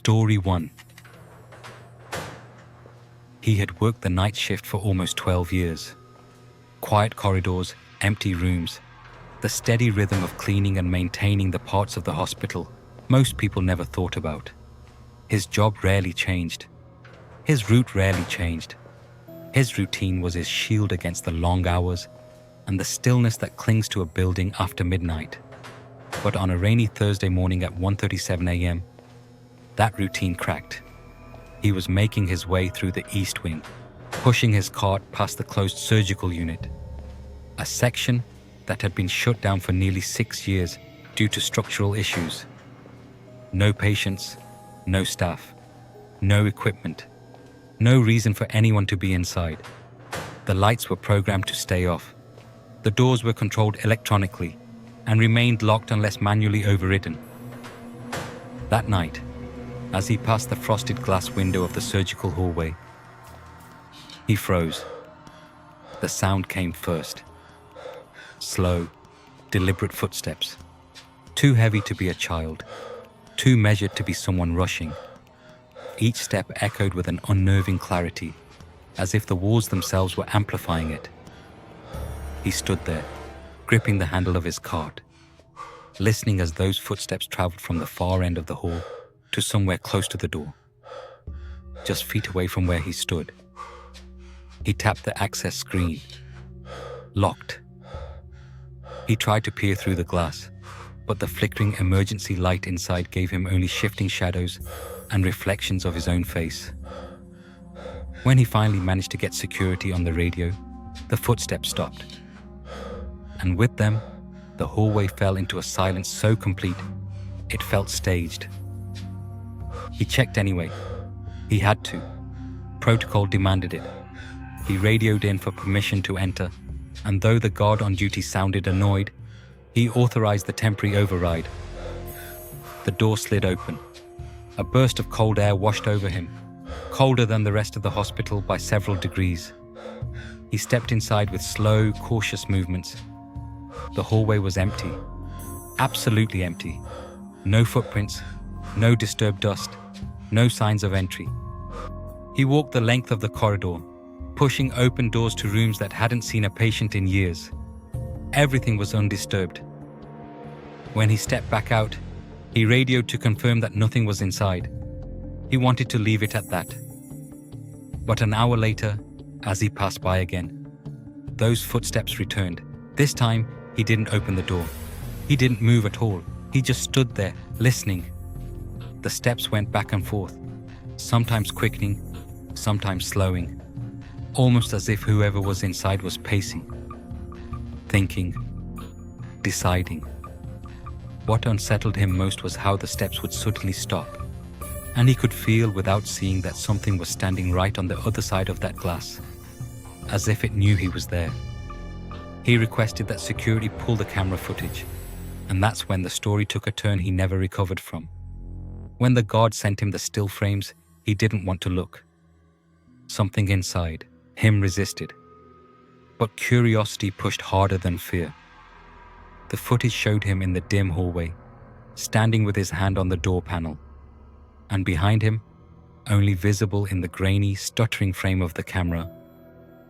Story 1. He had worked the night shift for almost 12 years. Quiet corridors, empty rooms, the steady rhythm of cleaning and maintaining the parts of the hospital most people never thought about. His job rarely changed. His route rarely changed. His routine was his shield against the long hours and the stillness that clings to a building after midnight. But on a rainy Thursday morning at 1:37 a.m., that routine cracked. He was making his way through the East Wing, pushing his cart past the closed surgical unit, a section that had been shut down for nearly 6 years due to structural issues. No patients, no staff, no equipment, no reason for anyone to be inside. The lights were programmed to stay off. The doors were controlled electronically and remained locked unless manually overridden. That night, as he passed the frosted glass window of the surgical hallway, he froze. The sound came first. Slow, deliberate footsteps. Too heavy to be a child. Too measured to be someone rushing. Each step echoed with an unnerving clarity, as if the walls themselves were amplifying it. He stood there, gripping the handle of his cart, listening as those footsteps traveled from the far end of the hall to somewhere close to the door, just feet away from where he stood. He tapped the access screen. Locked. He tried to peer through the glass, but the flickering emergency light inside gave him only shifting shadows and reflections of his own face. When he finally managed to get security on the radio, the footsteps stopped. And with them, the hallway fell into a silence so complete, it felt staged. He checked anyway. He had to. Protocol demanded it. He radioed in for permission to enter, and though the guard on duty sounded annoyed, he authorized the temporary override. The door slid open. A burst of cold air washed over him, colder than the rest of the hospital by several degrees. He stepped inside with slow, cautious movements. The hallway was empty. Absolutely empty. No footprints, no disturbed dust, no signs of entry. He walked the length of the corridor, pushing open doors to rooms that hadn't seen a patient in years. Everything was undisturbed. When he stepped back out, he radioed to confirm that nothing was inside. He wanted to leave it at that. But an hour later, as he passed by again, those footsteps returned. This time, he didn't open the door. He didn't move at all. He just stood there, listening. The steps went back and forth, sometimes quickening, sometimes slowing, almost as if whoever was inside was pacing, thinking, deciding. What unsettled him most was how the steps would suddenly stop, and he could feel without seeing that something was standing right on the other side of that glass, as if it knew he was there. He requested that security pull the camera footage, and that's when the story took a turn he never recovered from. When the guard sent him the still frames, he didn't want to look. Something inside him resisted, but curiosity pushed harder than fear. The footage showed him in the dim hallway, standing with his hand on the door panel, and behind him, only visible in the grainy, stuttering frame of the camera,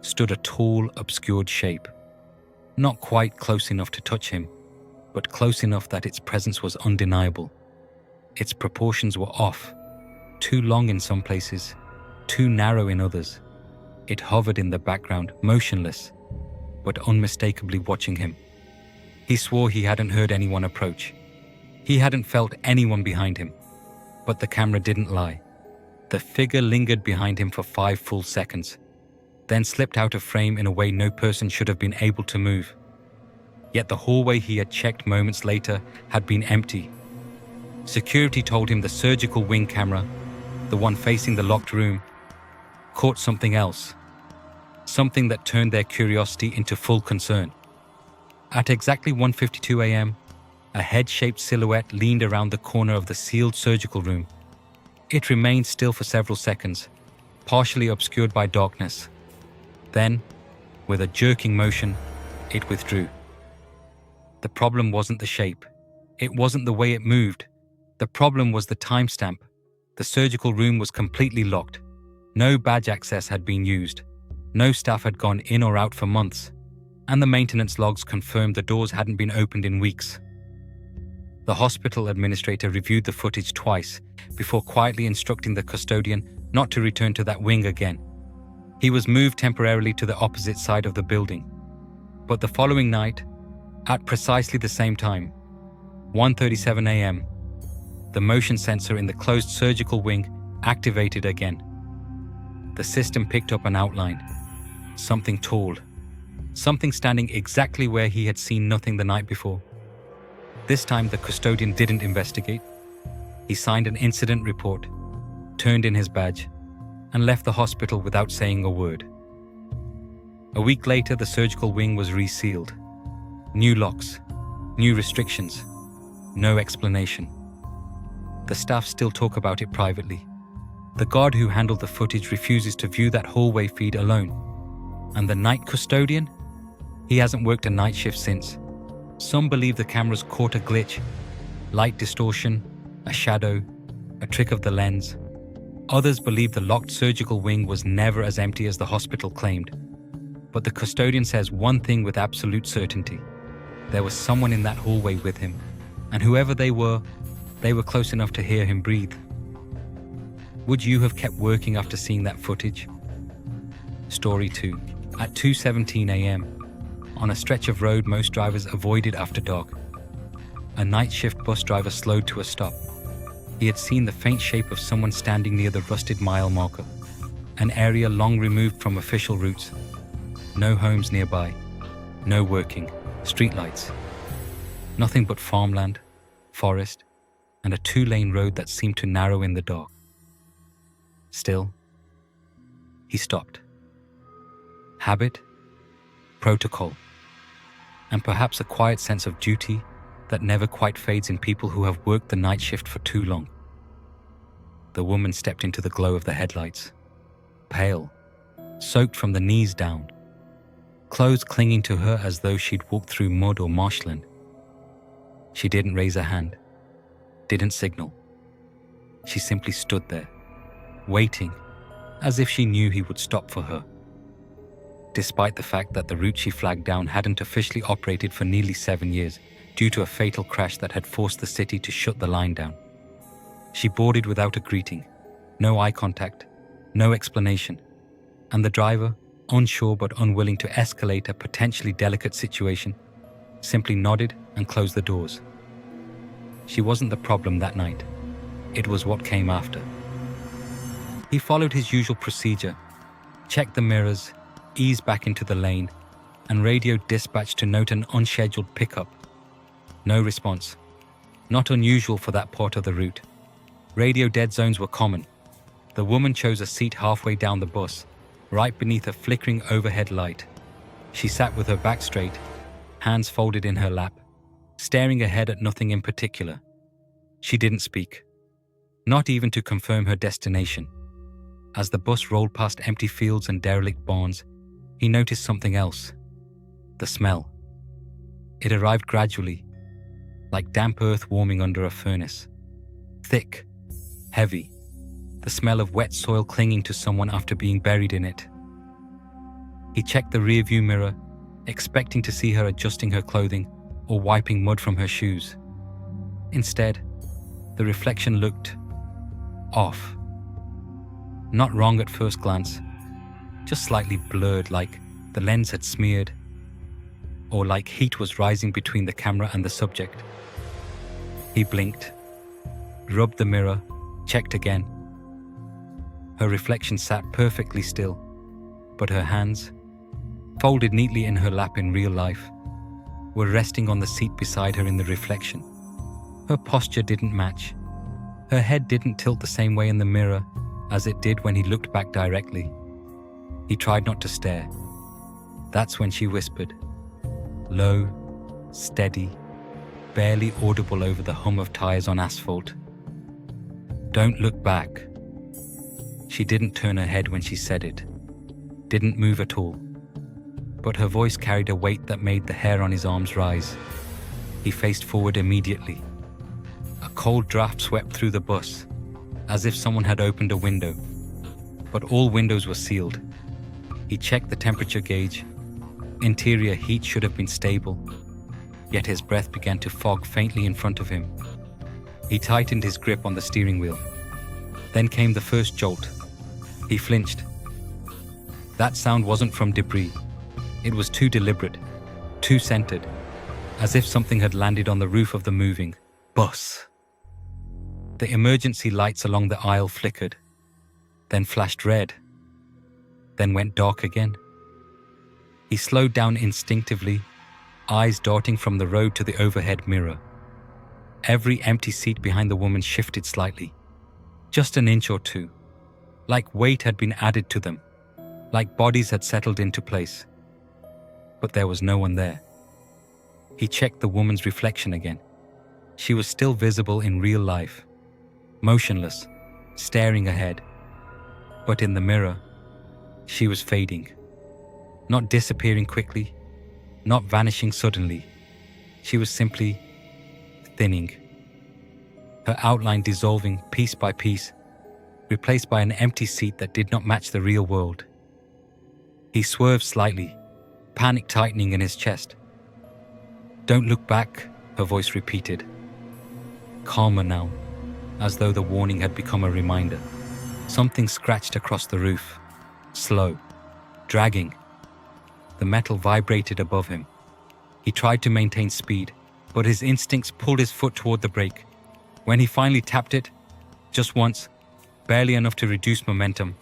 stood a tall, obscured shape. Not quite close enough to touch him, but close enough that its presence was undeniable. Its proportions were off, too long in some places, too narrow in others. It hovered in the background, motionless, but unmistakably watching him. He swore he hadn't heard anyone approach. He hadn't felt anyone behind him, but the camera didn't lie. The figure lingered behind him for 5 full seconds, then slipped out of frame in a way no person should have been able to move. Yet the hallway he had checked moments later had been empty. Security told him the surgical wing camera, the one facing the locked room, caught something else. Something that turned their curiosity into full concern. At exactly 1:52 a.m., a head-shaped silhouette leaned around the corner of the sealed surgical room. It remained still for several seconds, partially obscured by darkness. Then, with a jerking motion, it withdrew. The problem wasn't the shape. It wasn't the way it moved. The problem was the timestamp. The surgical room was completely locked. No badge access had been used. No staff had gone in or out for months, and the maintenance logs confirmed the doors hadn't been opened in weeks. The hospital administrator reviewed the footage twice before quietly instructing the custodian not to return to that wing again. He was moved temporarily to the opposite side of the building. But the following night, at precisely the same time, 1:37 a.m., the motion sensor in the closed surgical wing activated again. The system picked up an outline. Something tall. Something standing exactly where he had seen nothing the night before. This time the custodian didn't investigate. He signed an incident report, turned in his badge, and left the hospital without saying a word. A week later, the surgical wing was resealed. New locks, new restrictions, no explanation. The staff still talk about it privately. The guard who handled the footage refuses to view that hallway feed alone. And the night custodian? He hasn't worked a night shift since. Some believe the cameras caught a glitch, light distortion, a shadow, a trick of the lens. Others believe the locked surgical wing was never as empty as the hospital claimed. But the custodian says one thing with absolute certainty. There was someone in that hallway with him, and whoever they were close enough to hear him breathe. Would you have kept working after seeing that footage? Story 2. At 2:17 a.m., on a stretch of road most drivers avoided after dark, a night shift bus driver slowed to a stop. He had seen the faint shape of someone standing near the rusted mile marker, an area long removed from official routes. No homes nearby, no working streetlights, nothing but farmland, forest, and a 2-lane road that seemed to narrow in the dark. Still, he stopped. Habit, protocol, and perhaps a quiet sense of duty that never quite fades in people who have worked the night shift for too long. The woman stepped into the glow of the headlights, pale, soaked from the knees down, clothes clinging to her as though she'd walked through mud or marshland. She didn't raise a hand, didn't signal. She simply stood there, waiting, as if she knew he would stop for her. Despite the fact that the route she flagged down hadn't officially operated for nearly 7 years due to a fatal crash that had forced the city to shut the line down. She boarded without a greeting, no eye contact, no explanation, and the driver, unsure but unwilling to escalate a potentially delicate situation, simply nodded and closed the doors. She wasn't the problem that night. It was what came after. He followed his usual procedure, checked the mirrors, eased back into the lane, and radioed dispatch to note an unscheduled pickup. No response. Not unusual for that part of the route. Radio dead zones were common. The woman chose a seat halfway down the bus, right beneath a flickering overhead light. She sat with her back straight, hands folded in her lap, staring ahead at nothing in particular. She didn't speak, not even to confirm her destination. As the bus rolled past empty fields and derelict barns, he noticed something else. The smell. It arrived gradually, like damp earth warming under a furnace. Thick, heavy, the smell of wet soil clinging to someone after being buried in it. He checked the rearview mirror, expecting to see her adjusting her clothing or wiping mud from her shoes. Instead, the reflection looked off. Not wrong at first glance, just slightly blurred, like the lens had smeared, or like heat was rising between the camera and the subject. He blinked, rubbed the mirror, checked again. Her reflection sat perfectly still, but her hands, folded neatly in her lap in real life, were resting on the seat beside her in the reflection. Her posture didn't match. Her head didn't tilt the same way in the mirror as it did when he looked back directly. He tried not to stare. That's when she whispered, low, steady, barely audible over the hum of tires on asphalt. "Don't look back." She didn't turn her head when she said it, didn't move at all, but her voice carried a weight that made the hair on his arms rise. He faced forward immediately. A cold draft swept through the bus, as if someone had opened a window. But all windows were sealed. He checked the temperature gauge. Interior heat should have been stable, yet his breath began to fog faintly in front of him. He tightened his grip on the steering wheel. Then came the first jolt. He flinched. That sound wasn't from debris. It was too deliberate, too centered, as if something had landed on the roof of the moving bus. The emergency lights along the aisle flickered, then flashed red, then went dark again. He slowed down instinctively, eyes darting from the road to the overhead mirror. Every empty seat behind the woman shifted slightly, just an inch or two, like weight had been added to them, like bodies had settled into place. But there was no one there. He checked the woman's reflection again. She was still visible in real life, motionless, staring ahead. But in the mirror, she was fading. Not disappearing quickly, not vanishing suddenly. She was simply thinning. Her outline dissolving piece by piece, replaced by an empty seat that did not match the real world. He swerved slightly, panic tightening in his chest. "Don't look back," her voice repeated. Calmer now, as though the warning had become a reminder. Something scratched across the roof, slow, dragging. The metal vibrated above him. He tried to maintain speed, but his instincts pulled his foot toward the brake. When he finally tapped it, just once, barely enough to reduce momentum,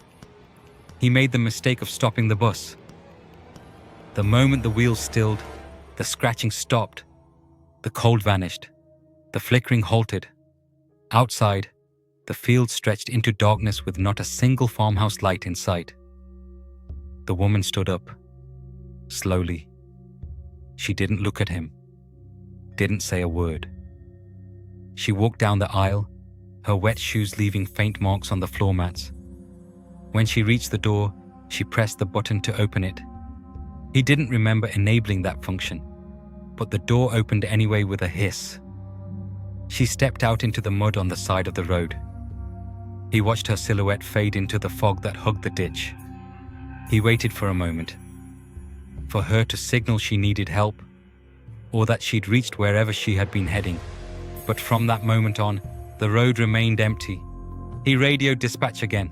he made the mistake of stopping the bus. The moment the wheels stilled, the scratching stopped, the cold vanished, the flickering halted. Outside, the field stretched into darkness with not a single farmhouse light in sight. The woman stood up, slowly. She didn't look at him, didn't say a word. She walked down the aisle, her wet shoes leaving faint marks on the floor mats. When she reached the door, she pressed the button to open it. He didn't remember enabling that function, but the door opened anyway with a hiss. She stepped out into the mud on the side of the road. He watched her silhouette fade into the fog that hugged the ditch. He waited for a moment, for her to signal she needed help, or that she'd reached wherever she had been heading. But from that moment on, the road remained empty. He radioed dispatch again.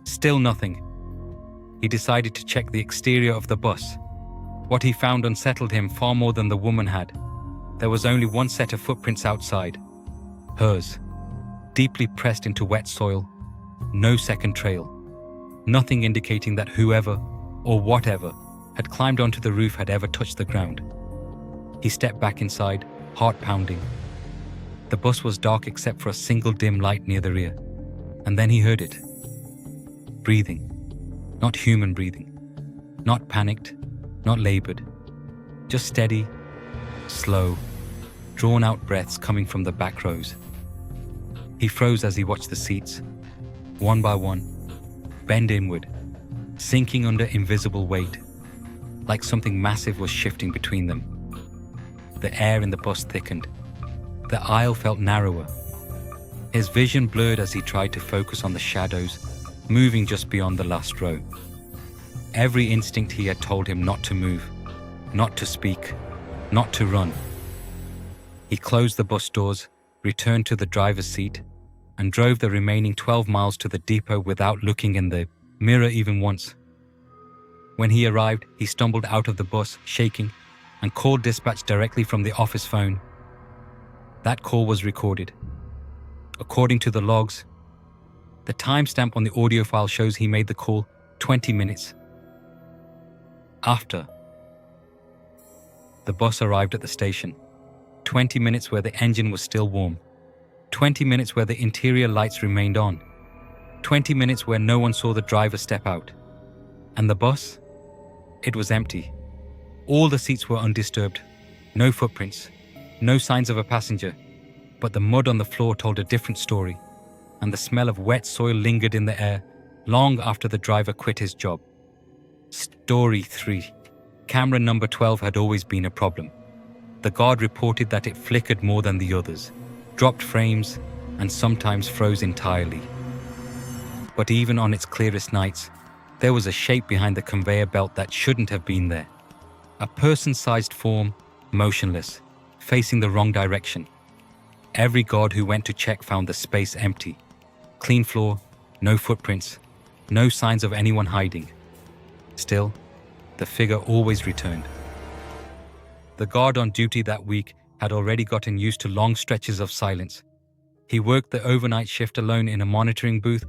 Still nothing. He decided to check the exterior of the bus. What he found unsettled him far more than the woman had. There was only one set of footprints outside. Hers, deeply pressed into wet soil. No second trail. Nothing indicating that whoever, or whatever, had climbed onto the roof had ever touched the ground. He stepped back inside, heart pounding. The bus was dark except for a single dim light near the rear. And then he heard it. Breathing. Not human breathing. Not panicked, not labored. Just steady, slow, drawn-out breaths coming from the back rows. He froze as he watched the seats, one by one, bend inward, sinking under invisible weight, like something massive was shifting between them. The air in the bus thickened. The aisle felt narrower. His vision blurred as he tried to focus on the shadows, moving just beyond the last row. Every instinct he had told him not to move, not to speak, not to run. He closed the bus doors, returned to the driver's seat, and drove the remaining 12 miles to the depot without looking in the mirror even once. When he arrived, he stumbled out of the bus, shaking, and called dispatch directly from the office phone. That call was recorded. According to the logs, the timestamp on the audio file shows he made the call 20 minutes after. The bus arrived at the station. 20 minutes where the engine was still warm. 20 minutes where the interior lights remained on. 20 minutes where no one saw the driver step out. And the bus? It was empty. All the seats were undisturbed. No footprints. No signs of a passenger. But the mud on the floor told a different story. And the smell of wet soil lingered in the air long after the driver quit his job. Story 3. Camera number 12 had always been a problem. The guard reported that it flickered more than the others, dropped frames, and sometimes froze entirely. But even on its clearest nights, there was a shape behind the conveyor belt that shouldn't have been there. A person-sized form, motionless, facing the wrong direction. Every guard who went to check found the space empty. Clean floor, no footprints, no signs of anyone hiding. Still, the figure always returned. The guard on duty that week had already gotten used to long stretches of silence. He worked the overnight shift alone in a monitoring booth,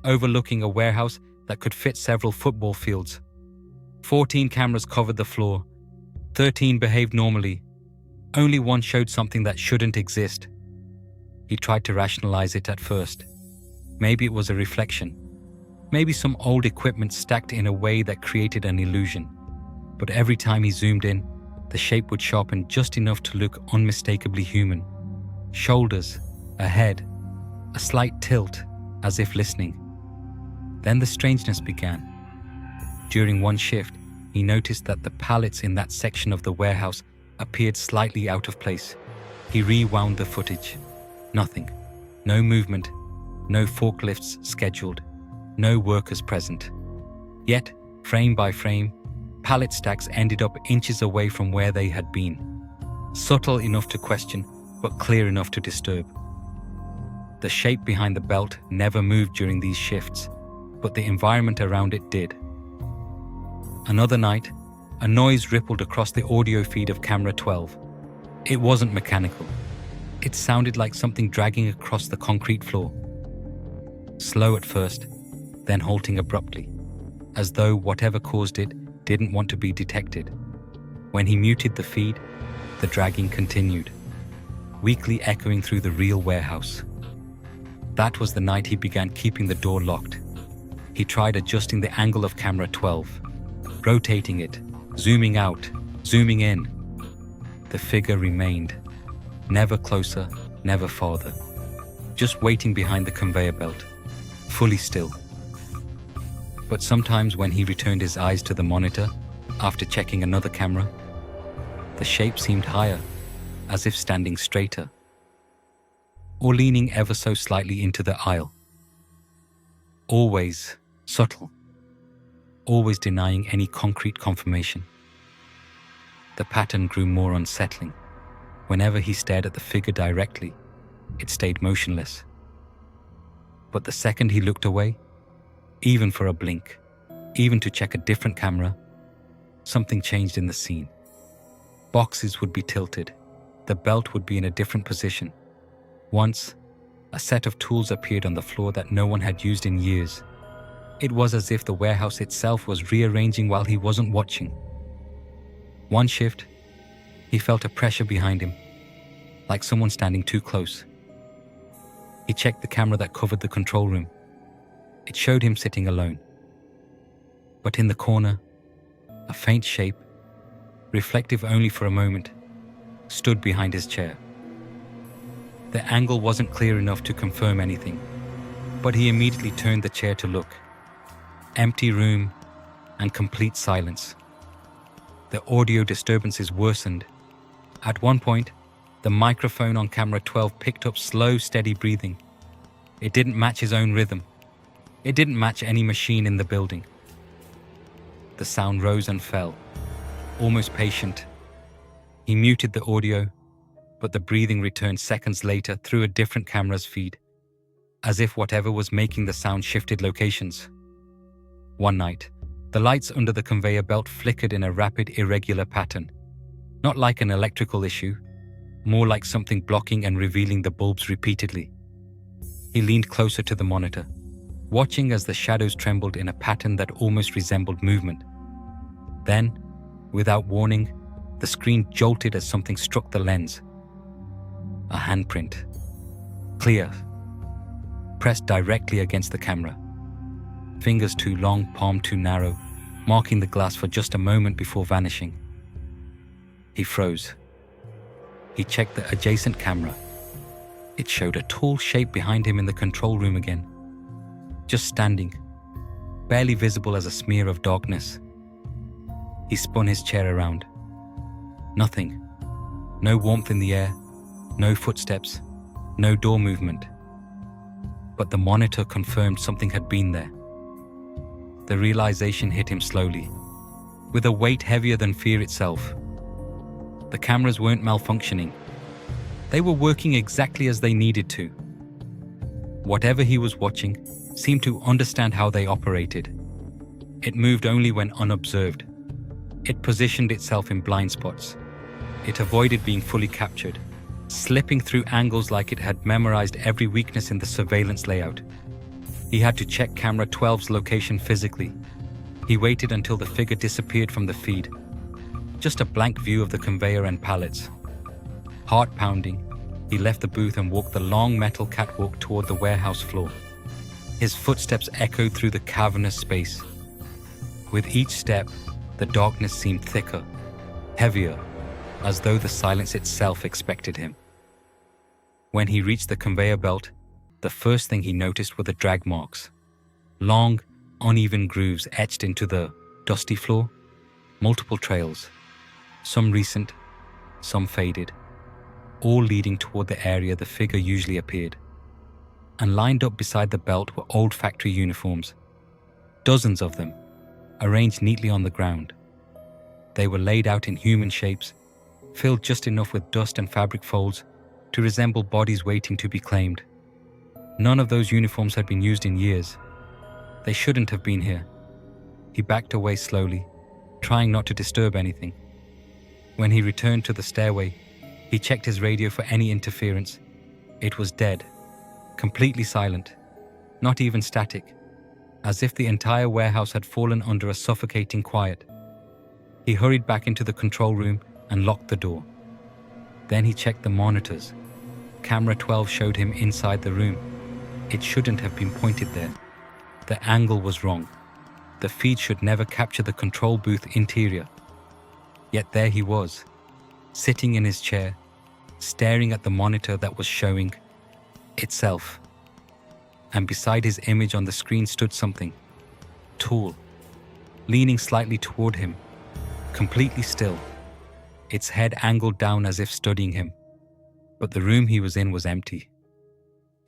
overlooking a warehouse that could fit several football fields. 14 cameras covered the floor. 13 behaved normally. Only one showed something that shouldn't exist. He tried to rationalize it at first. Maybe it was a reflection. Maybe some old equipment stacked in a way that created an illusion. But every time he zoomed in, the shape would sharpen just enough to look unmistakably human. Shoulders, a head, a slight tilt, as if listening. Then the strangeness began. During one shift, he noticed that the pallets in that section of the warehouse appeared slightly out of place. He rewound the footage. Nothing. No movement. No forklifts scheduled. No workers present. Yet, frame by frame, pallet stacks ended up inches away from where they had been. Subtle enough to question, but clear enough to disturb. The shape behind the belt never moved during these shifts, but the environment around it did. Another night, a noise rippled across the audio feed of camera 12. It wasn't mechanical. It sounded like something dragging across the concrete floor. Slow at first, then halting abruptly, as though whatever caused it didn't want to be detected. When he muted the feed, the dragging continued, weakly echoing through the real warehouse. That was the night he began keeping the door locked. He tried adjusting the angle of camera 12, rotating it, zooming out, zooming in. The figure remained, never closer, never farther, just waiting behind the conveyor belt, fully still. But sometimes when he returned his eyes to the monitor, after checking another camera, the shape seemed higher, as if standing straighter, or leaning ever so slightly into the aisle. Always subtle, always denying any concrete confirmation. The pattern grew more unsettling. Whenever he stared at the figure directly, it stayed motionless. But the second he looked away, even for a blink, even to check a different camera, something changed in the scene. Boxes would be tilted, the belt would be in a different position. Once, a set of tools appeared on the floor that no one had used in years. It was as if the warehouse itself was rearranging while he wasn't watching. One shift, he felt a pressure behind him, like someone standing too close. He checked the camera that covered the control room. It showed him sitting alone. But in the corner, a faint shape, reflective only for a moment, stood behind his chair. The angle wasn't clear enough to confirm anything, but he immediately turned the chair to look. Empty room and complete silence. The audio disturbances worsened. At one point, the microphone on camera 12 picked up slow, steady breathing. It didn't match his own rhythm. It didn't match any machine in the building. The sound rose and fell, almost patient. He muted the audio, but the breathing returned seconds later through a different camera's feed, as if whatever was making the sound shifted locations. One night, the lights under the conveyor belt flickered in a rapid, irregular pattern. Not like an electrical issue, more like something blocking and revealing the bulbs repeatedly. He leaned closer to the monitor, watching as the shadows trembled in a pattern that almost resembled movement. Then, without warning, the screen jolted as something struck the lens. A handprint. Clear. Pressed directly against the camera. Fingers too long, palm too narrow, marking the glass for just a moment before vanishing. He froze. He checked the adjacent camera. It showed a tall shape behind him in the control room again. Just standing, barely visible as a smear of darkness. He spun his chair around. Nothing. No warmth in the air, no footsteps, no door movement. but the monitor confirmed something had been there. The realization hit him slowly, with a weight heavier than fear itself. The cameras weren't malfunctioning. They were working exactly as they needed to. Whatever he was watching seemed to understand how they operated. It moved only when unobserved. It positioned itself in blind spots. It avoided being fully captured, slipping through angles like it had memorized every weakness in the surveillance layout. He had to check camera 12's location physically. He waited until the figure disappeared from the feed. Just a blank view of the conveyor and pallets. Heart pounding, he left the booth and walked the long metal catwalk toward the warehouse floor. His footsteps echoed through the cavernous space. With each step, the darkness seemed thicker, heavier, as though the silence itself expected him. When he reached the conveyor belt, the first thing he noticed were the drag marks. Long, uneven grooves etched into the dusty floor, multiple trails, some recent, some faded, all leading toward the area the figure usually appeared. And lined up beside the belt were old factory uniforms, dozens of them, arranged neatly on the ground. They were laid out in human shapes, filled just enough with dust and fabric folds to resemble bodies waiting to be claimed. None of those uniforms had been used in years. They shouldn't have been here. He backed away slowly, trying not to disturb anything. When he returned to the stairway, he checked his radio for any interference. It was dead, completely silent, not even static, as if the entire warehouse had fallen under a suffocating quiet. He hurried back into the control room and locked the door. Then he checked the monitors. Camera 12 showed him inside the room. It shouldn't have been pointed there. The angle was wrong. The feed should never capture the control booth interior. Yet there he was, sitting in his chair, staring at the monitor that was showing itself. And beside his image on the screen stood something, tall, leaning slightly toward him, completely still, its head angled down as if studying him. But the room he was in was empty.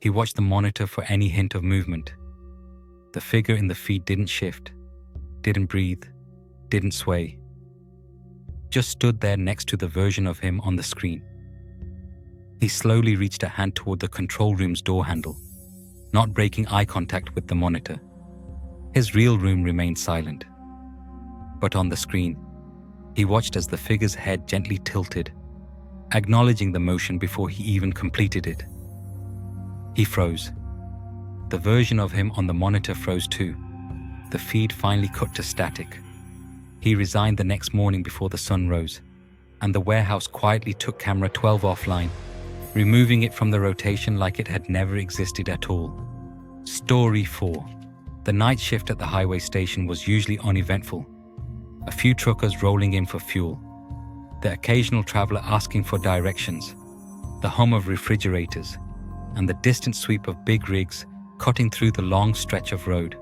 He watched the monitor for any hint of movement. The figure in the feed didn't shift, didn't breathe, didn't sway. Just stood there next to the version of him on the screen. He slowly reached a hand toward the control room's door handle, not breaking eye contact with the monitor. His real room remained silent. But on the screen, he watched as the figure's head gently tilted, acknowledging the motion before he even completed it. He froze. The version of him on the monitor froze too. The feed finally cut to static. He resigned the next morning before the sun rose, and the warehouse quietly took camera 12 offline, removing it from the rotation like it had never existed at all. Story 4. The night shift at the highway station was usually uneventful. A few truckers rolling in for fuel, the occasional traveler asking for directions, the hum of refrigerators, and the distant sweep of big rigs cutting through the long stretch of road.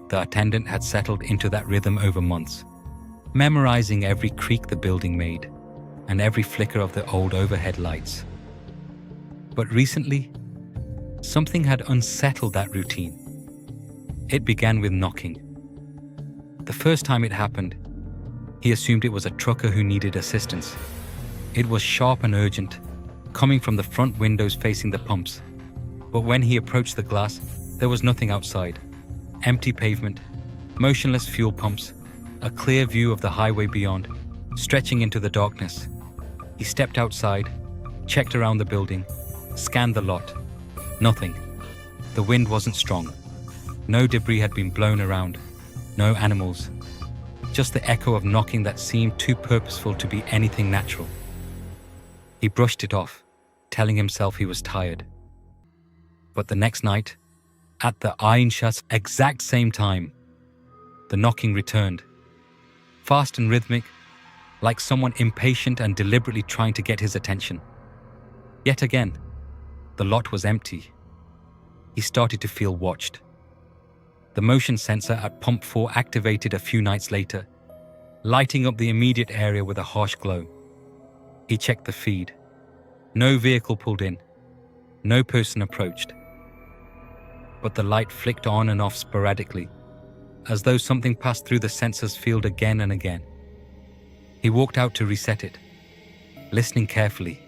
The attendant had settled into that rhythm over months, memorizing every creak the building made and every flicker of the old overhead lights. But recently, something had unsettled that routine. It began with knocking. The first time it happened, he assumed it was a trucker who needed assistance. It was sharp and urgent, coming from the front windows facing the pumps. But when he approached the glass, there was nothing outside. Empty pavement, motionless fuel pumps, a clear view of the highway beyond, stretching into the darkness. He stepped outside, checked around the building, scanned the lot. Nothing. The wind wasn't strong. No debris had been blown around. No animals. Just the echo of knocking that seemed too purposeful to be anything natural. He brushed it off, telling himself he was tired. But the next night, at the Ain Shah's exact same time, the knocking returned. Fast and rhythmic, like someone impatient and deliberately trying to get his attention. Yet again, the lot was empty. He started to feel watched. The motion sensor at pump 4 activated a few nights later, lighting up the immediate area with a harsh glow. He checked the feed. No vehicle pulled in. No person approached. but the light flicked on and off sporadically, as though something passed through the sensor's field again and again. He walked out to reset it, listening carefully.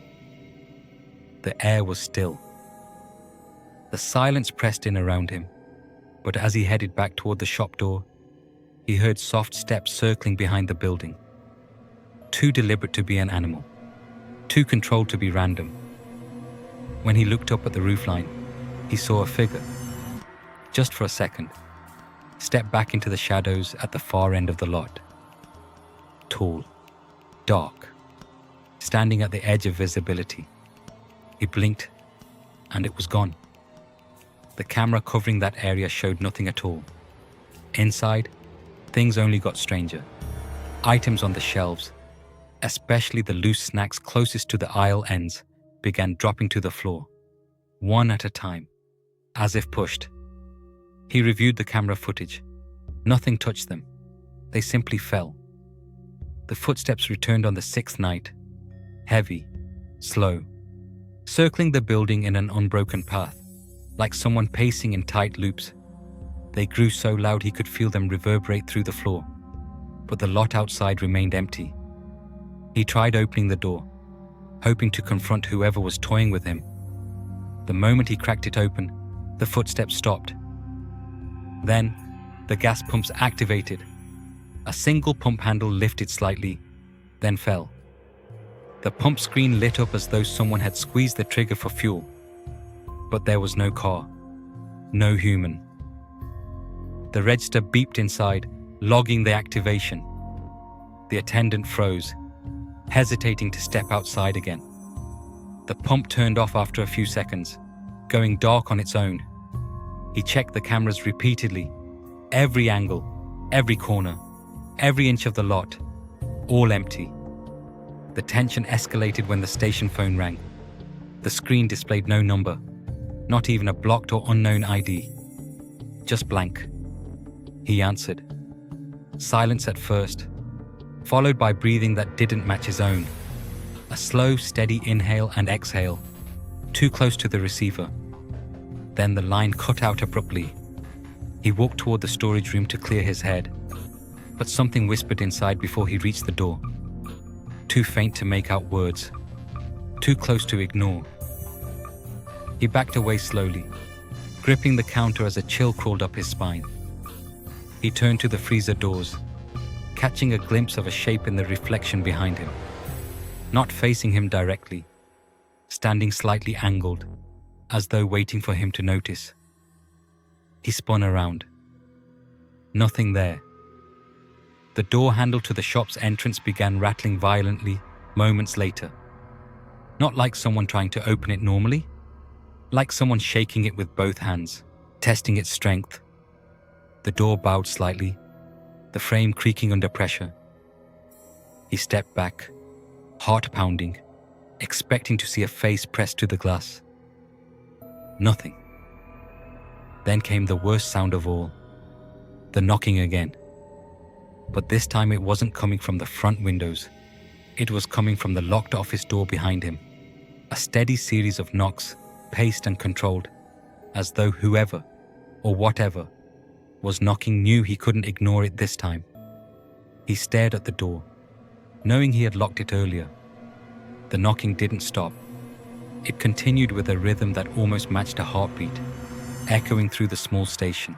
The air was still. The silence pressed in around him, but as he headed back toward the shop door, he heard soft steps circling behind the building. Too deliberate to be an animal, too controlled to be random. When he looked up at the roofline, he saw a figure, just for a second, step back into the shadows at the far end of the lot. Tall, dark, standing at the edge of visibility. He blinked, and it was gone. The camera covering that area showed nothing at all. Inside, things only got stranger. Items on the shelves, especially the loose snacks closest to the aisle ends, began dropping to the floor, one at a time, as if pushed. He reviewed the camera footage. Nothing touched them. They simply fell. The footsteps returned on the sixth night, heavy, slow, circling the building in an unbroken path, like someone pacing in tight loops. They grew so loud he could feel them reverberate through the floor, but the lot outside remained empty. He tried opening the door, hoping to confront whoever was toying with him. The moment he cracked it open, the footsteps stopped. Then, the gas pumps activated. A single pump handle lifted slightly, then fell. The pump screen lit up as though someone had squeezed the trigger for fuel. But there was no car, no human. The register beeped inside, logging the activation. The attendant froze, hesitating to step outside again. The pump turned off after a few seconds, going dark on its own. He checked the cameras repeatedly, every angle, every corner, every inch of the lot, all empty. The tension escalated when the station phone rang. The screen displayed no number, not even a blocked or unknown ID. Just blank. He answered. Silence at first, followed by breathing that didn't match his own. A slow, steady inhale and exhale, too close to the receiver. Then the line cut out abruptly. He walked toward the storage room to clear his head, but something whispered inside before he reached the door. Too faint to make out words, too close to ignore. He backed away slowly, gripping the counter as a chill crawled up his spine. He turned to the freezer doors, catching a glimpse of a shape in the reflection behind him. Not facing him directly, standing slightly angled, as though waiting for him to notice. He spun around. Nothing there. The door handle to the shop's entrance began rattling violently moments later. Not like someone trying to open it normally, like someone shaking it with both hands, testing its strength. The door bowed slightly, the frame creaking under pressure. He stepped back, heart pounding, expecting to see a face pressed to the glass. Nothing. Then came the worst sound of all, the knocking again. But this time it wasn't coming from the front windows. It was coming from the locked office door behind him. A steady series of knocks, paced and controlled, as though whoever, or whatever, was knocking knew he couldn't ignore it this time. He stared at the door, knowing he had locked it earlier. The knocking didn't stop. It continued with a rhythm that almost matched a heartbeat, echoing through the small station.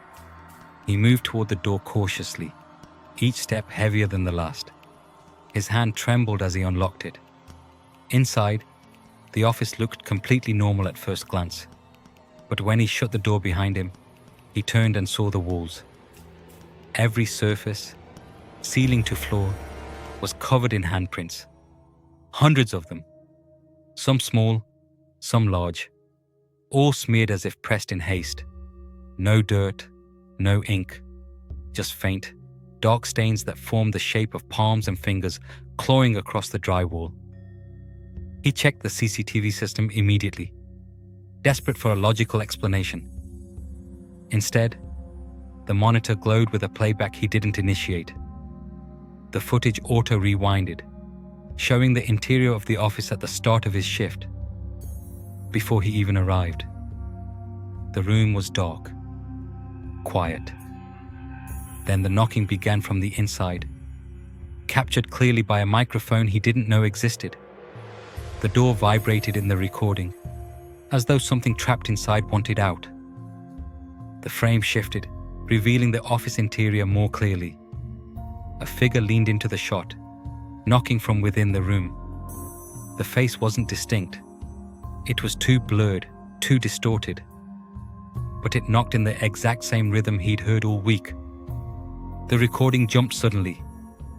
He moved toward the door cautiously, each step heavier than the last. His hand trembled as he unlocked it. Inside, the office looked completely normal at first glance, but when he shut the door behind him, he turned and saw the walls. Every surface, ceiling to floor, was covered in handprints. Hundreds of them. Some small, some large, all smeared as if pressed in haste. No dirt, no ink, just faint, dark stains that formed the shape of palms and fingers clawing across the drywall. He checked the CCTV system immediately, desperate for a logical explanation. Instead, the monitor glowed with a playback he didn't initiate. The footage auto-rewinded, showing the interior of the office at the start of his shift, before he even arrived. The room was dark, quiet. Then the knocking began from the inside, captured clearly by a microphone he didn't know existed. The door vibrated in the recording, as though something trapped inside wanted out. The frame shifted, revealing the office interior more clearly. A figure leaned into the shot, knocking from within the room. The face wasn't distinct. It was too blurred, too distorted. But it knocked in the exact same rhythm he'd heard all week. The recording jumped suddenly.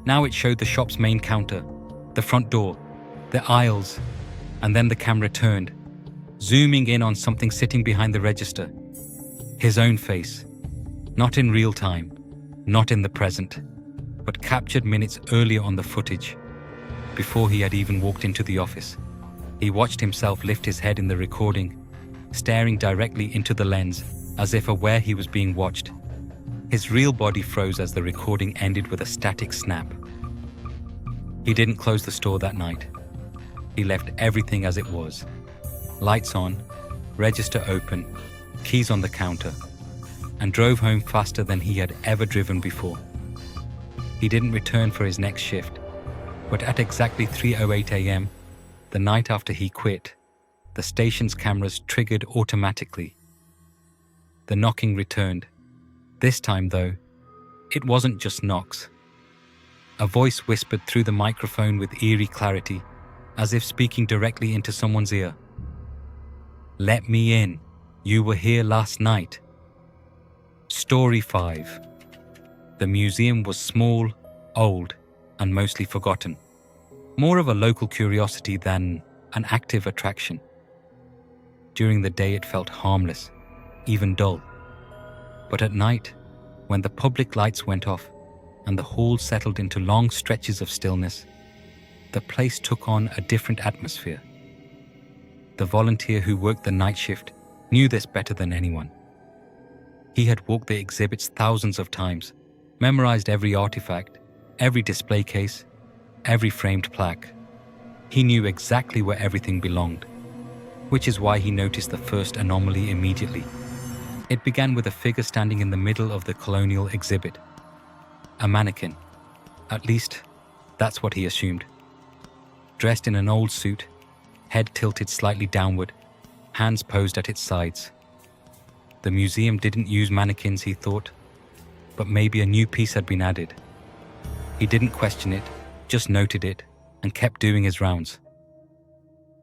Now it showed the shop's main counter, the front door, the aisles, and then the camera turned, zooming in on something sitting behind the register. His own face. Not in real time, not in the present, but captured minutes earlier on the footage, before he had even walked into the office. He watched himself lift his head in the recording, staring directly into the lens, as if aware he was being watched. His real body froze as the recording ended with a static snap. He didn't close the store that night. He left everything as it was. Lights on, register open, keys on the counter, and drove home faster than he had ever driven before. He didn't return for his next shift, but at exactly 3:08 a.m., the night after he quit, the station's cameras triggered automatically. The knocking returned. This time, though, it wasn't just knocks. A voice whispered through the microphone with eerie clarity, as if speaking directly into someone's ear. "Let me in. You were here last night." Story 5. The museum was small, old, and mostly forgotten. More of a local curiosity than an active attraction. During the day it felt harmless, even dull. But at night, when the public lights went off and the hall settled into long stretches of stillness, the place took on a different atmosphere. The volunteer who worked the night shift knew this better than anyone. He had walked the exhibits thousands of times, memorized every artifact, every display case, every framed plaque. He knew exactly where everything belonged, which is why he noticed the first anomaly immediately. It began with a figure standing in the middle of the colonial exhibit. A mannequin. At least, that's what he assumed. Dressed in an old suit, head tilted slightly downward, hands posed at its sides. The museum didn't use mannequins, he thought, but maybe a new piece had been added. He didn't question it, just noted it, and kept doing his rounds.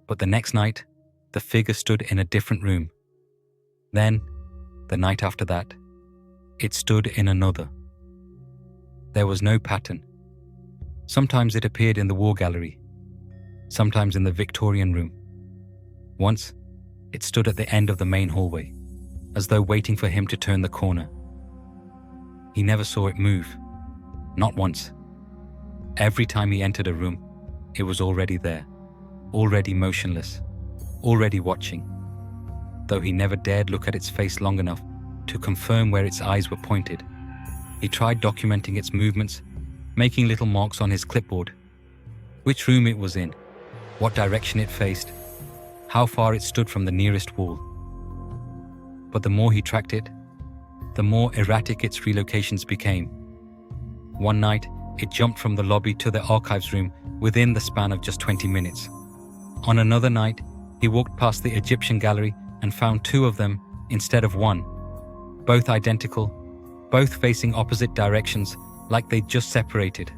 But the next night, the figure stood in a different room. Then, the night after that, it stood in another. There was no pattern. Sometimes it appeared in the war gallery, sometimes in the Victorian room. Once, it stood at the end of the main hallway, as though waiting for him to turn the corner. He never saw it move, not once. Every time he entered a room, it was already there, already motionless, already watching. Though he never dared look at its face long enough to confirm where its eyes were pointed. He tried documenting its movements, making little marks on his clipboard. Which room it was in, what direction it faced, how far it stood from the nearest wall. But the more he tracked it, the more erratic its relocations became. One night, it jumped from the lobby to the archives room within the span of just 20 minutes. On another night, he walked past the Egyptian gallery and found two of them instead of one, both identical, both facing opposite directions like they'd just separated.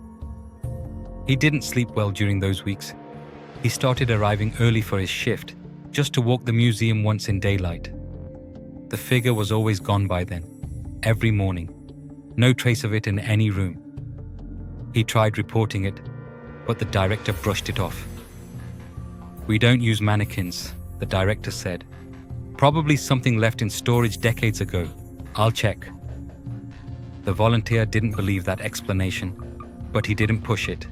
He didn't sleep well during those weeks. He started arriving early for his shift, just to walk the museum once in daylight. The figure was always gone by then, every morning, no trace of it in any room. He tried reporting it, but the director brushed it off. "We don't use mannequins," the director said. "Probably something left in storage decades ago. I'll check." The volunteer didn't believe that explanation, but he didn't push it.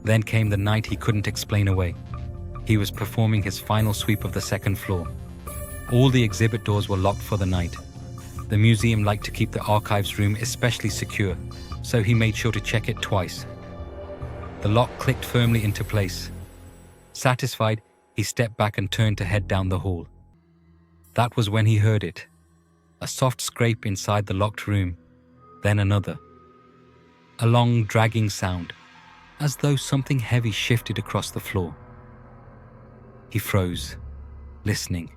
Then came the night he couldn't explain away. He was performing his final sweep of the second floor. All the exhibit doors were locked for the night. The museum liked to keep the archives room especially secure, so he made sure to check it twice. The lock clicked firmly into place. Satisfied, he stepped back and turned to head down the hall. That was when he heard it. A soft scrape inside the locked room, then another. A long, dragging sound, as though something heavy shifted across the floor. He froze, listening.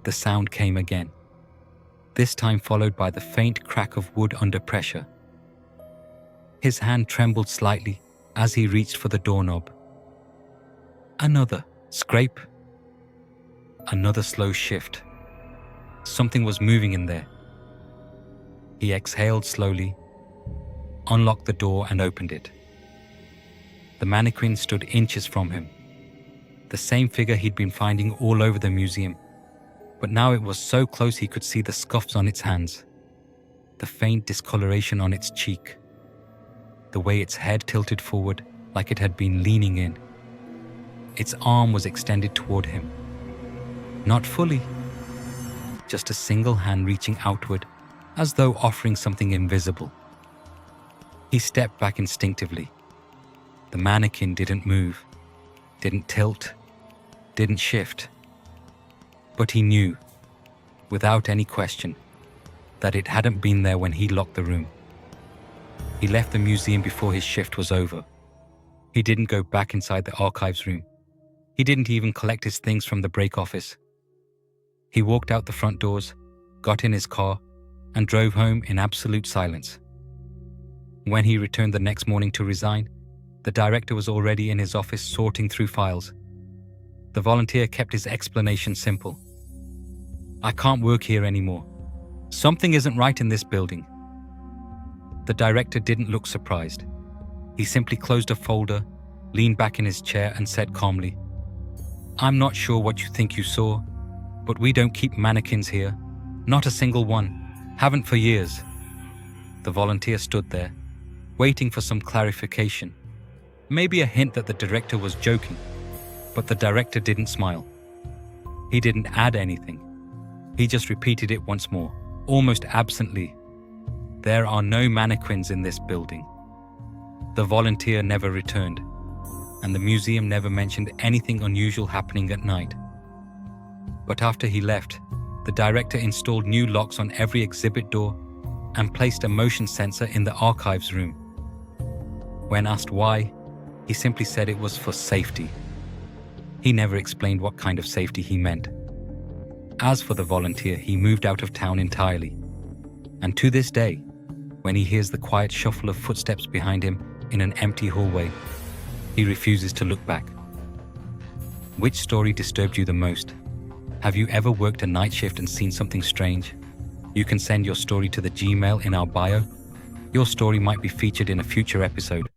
The sound came again, this time followed by the faint crack of wood under pressure. His hand trembled slightly as he reached for the doorknob. Another scrape. Another slow shift. Something was moving in there. He exhaled slowly, unlocked the door and opened it. The mannequin stood inches from him. The same figure he'd been finding all over the museum, but now it was so close he could see the scuffs on its hands, the faint discoloration on its cheek, the way its head tilted forward like it had been leaning in. Its arm was extended toward him. Not fully, just a single hand reaching outward, as though offering something invisible. He stepped back instinctively. The mannequin didn't move, didn't tilt, didn't shift. But he knew, without any question, that it hadn't been there when he locked the room. He left the museum before his shift was over. He didn't go back inside the archives room. He didn't even collect his things from the break office. He walked out the front doors, got in his car, and drove home in absolute silence. When he returned the next morning to resign, the director was already in his office sorting through files. The volunteer kept his explanation simple. "I can't work here anymore. Something isn't right in this building." The director didn't look surprised. He simply closed a folder, leaned back in his chair and said calmly, "I'm not sure what you think you saw, but we don't keep mannequins here. Not a single one. Haven't for years." The volunteer stood there, waiting for some clarification. Maybe a hint that the director was joking, but the director didn't smile. He didn't add anything. He just repeated it once more, almost absently. "There are no mannequins in this building." The volunteer never returned, and the museum never mentioned anything unusual happening at night. But after he left, the director installed new locks on every exhibit door and placed a motion sensor in the archives room. When asked why, he simply said it was for safety. He never explained what kind of safety he meant. As for the volunteer, he moved out of town entirely. And to this day, when he hears the quiet shuffle of footsteps behind him in an empty hallway, he refuses to look back. Which story disturbed you the most? Have you ever worked a night shift and seen something strange? You can send your story to the Gmail in our bio. Your story might be featured in a future episode.